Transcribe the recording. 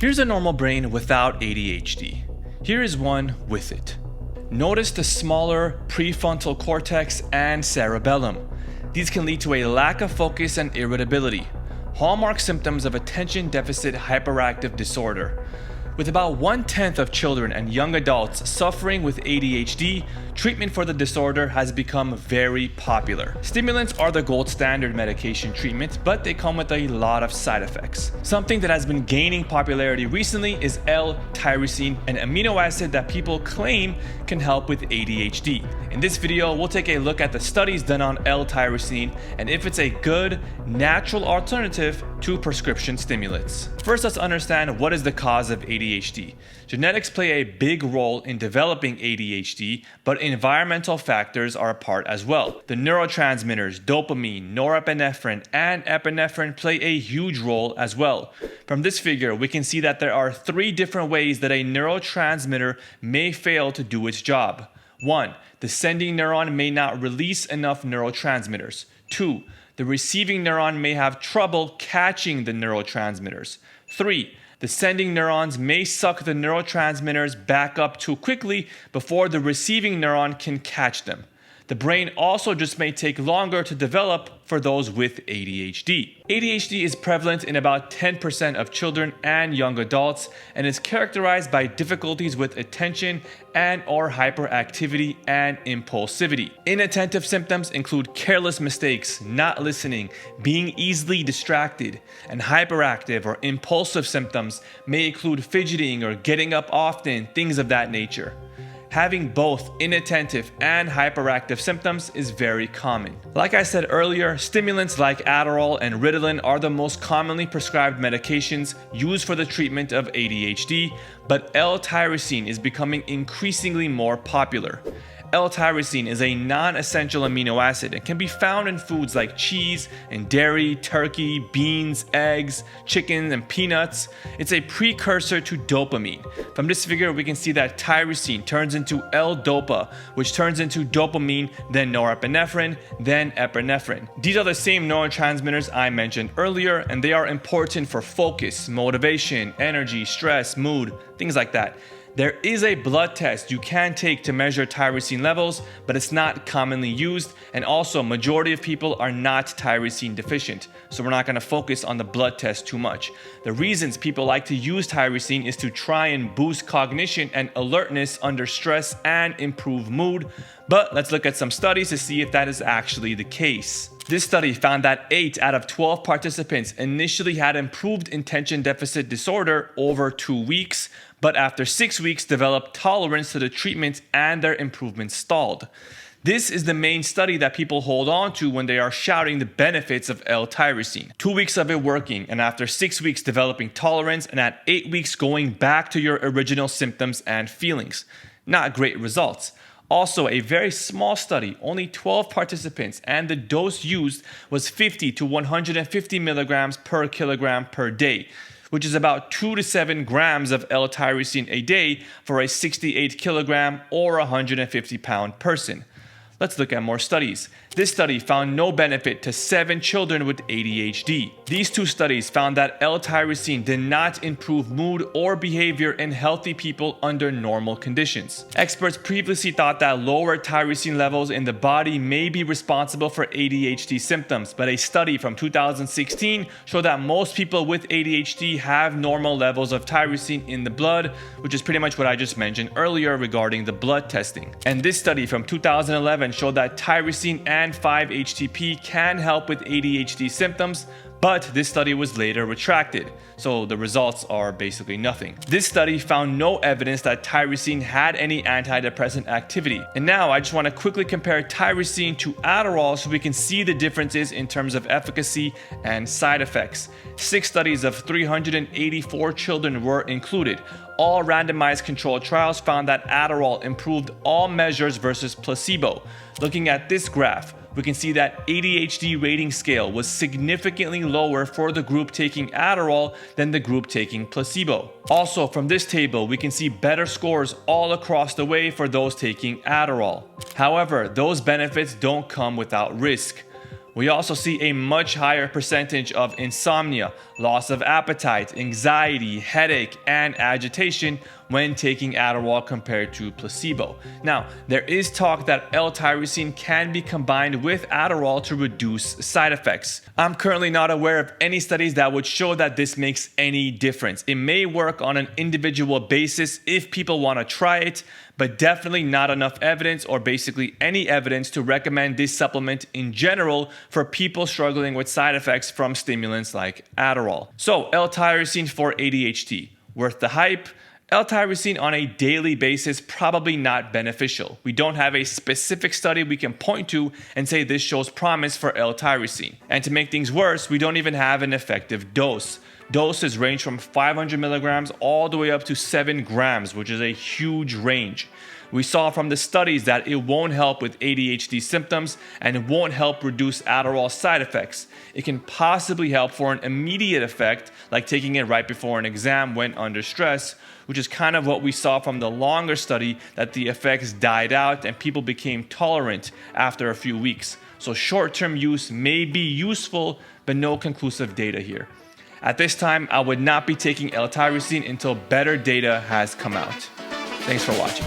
Here's a normal brain without ADHD. Here is one with it. Notice the smaller prefrontal cortex and cerebellum. These can lead to a lack of focus and irritability, hallmark symptoms of attention deficit hyperactive disorder. With about 1/10 of children and young adults suffering with ADHD, treatment for the disorder has become very popular. Stimulants are the gold standard medication treatment, but they come with a lot of side effects. Something that has been gaining popularity recently is L-Tyrosine, an amino acid that people claim can help with ADHD. In this video, we'll take a look at the studies done on L-Tyrosine and if it's a good, natural alternative to prescription stimulants. First, let's understand what is the cause of ADHD. Genetics play a big role in developing ADHD, but environmental factors are a part as well. The neurotransmitters, dopamine, norepinephrine, and epinephrine play a huge role as well. From this figure, we can see that there are 3 different ways that a neurotransmitter may fail to do its job. 1. The sending neuron may not release enough neurotransmitters. 2. The receiving neuron may have trouble catching the neurotransmitters. 3. The sending neurons may suck the neurotransmitters back up too quickly before the receiving neuron can catch them. The brain also just may take longer to develop for those with ADHD. ADHD is prevalent in about 10% of children and young adults and is characterized by difficulties with attention and/or hyperactivity and impulsivity. Inattentive symptoms include careless mistakes, not listening, being easily distracted, and hyperactive or impulsive symptoms may include fidgeting or getting up often, things of that nature. Having both inattentive and hyperactive symptoms is very common. Like I said earlier, stimulants like Adderall and Ritalin are the most commonly prescribed medications used for the treatment of ADHD, but L-Tyrosine is becoming increasingly more popular. L-Tyrosine is a non-essential amino acid and can be found in foods like cheese and dairy, turkey, beans, eggs, chicken, and peanuts. It's a precursor to dopamine. From this figure, we can see that tyrosine turns into L-dopa, which turns into dopamine, then norepinephrine, then epinephrine. These are the same neurotransmitters I mentioned earlier, and they are important for focus, motivation, energy, stress, mood, things like that. There is a blood test you can take to measure tyrosine levels, but it's not commonly used, and also majority of people are not tyrosine deficient, so we're not going to focus on the blood test too much. The reasons people like to use tyrosine is to try and boost cognition and alertness under stress and improve mood, but let's look at some studies to see if that is actually the case. This study found that 8 out of 12 participants initially had improved attention deficit disorder over 2 weeks, but after 6 weeks developed tolerance to the treatment and their improvement stalled. This is the main study that people hold on to when they are shouting the benefits of L-Tyrosine. 2 weeks of it working, and after 6 weeks developing tolerance, and at 8 weeks going back to your original symptoms and feelings. Not great results. Also, a very small study, only 12 participants, and the dose used was 50 to 150 milligrams per kilogram per day, which is about 2 to 7 grams of L-Tyrosine a day for a 68 kilogram or 150 pound person. Let's look at more studies. This study found no benefit to 7 children with ADHD. These 2 studies found that L-Tyrosine did not improve mood or behavior in healthy people under normal conditions. Experts previously thought that lower tyrosine levels in the body may be responsible for ADHD symptoms, but a study from 2016 showed that most people with ADHD have normal levels of tyrosine in the blood, which is pretty much what I just mentioned earlier regarding the blood testing. And this study from 2011 showed that tyrosine and 5-HTP can help with ADHD symptoms, but this study was later retracted, so the results are basically nothing. This study found no evidence that tyrosine had any antidepressant activity. And now I just want to quickly compare tyrosine to Adderall so we can see the differences in terms of efficacy and side effects. 6 studies of 384 children were included. All randomized controlled trials found that Adderall improved all measures versus placebo. Looking at this graph, we can see that ADHD rating scale was significantly lower for the group taking Adderall than the group taking placebo. Also, from this table, we can see better scores all across the way for those taking Adderall. However, those benefits don't come without risk. We also see a much higher percentage of insomnia, loss of appetite, anxiety, headache, and agitation when taking Adderall compared to placebo. Now, there is talk that L-Tyrosine can be combined with Adderall to reduce side effects. I'm currently not aware of any studies that would show that this makes any difference. It may work on an individual basis if people want to try it, but definitely not enough evidence or basically any evidence to recommend this supplement in general for people struggling with side effects from stimulants like Adderall. So, L-Tyrosine for ADHD, worth the hype? L-Tyrosine on a daily basis, probably not beneficial. We don't have a specific study we can point to and say this shows promise for L-Tyrosine. And to make things worse, we don't even have an effective dose. Doses range from 500 milligrams all the way up to 7 grams, which is a huge range. We saw from the studies that it won't help with ADHD symptoms and it won't help reduce Adderall side effects. It can possibly help for an immediate effect, like taking it right before an exam when under stress, which is kind of what we saw from the longer study, that the effects died out and people became tolerant after a few weeks. So short-term use may be useful, but no conclusive data here. At this time, I would not be taking L-Tyrosine until better data has come out. Thanks for watching.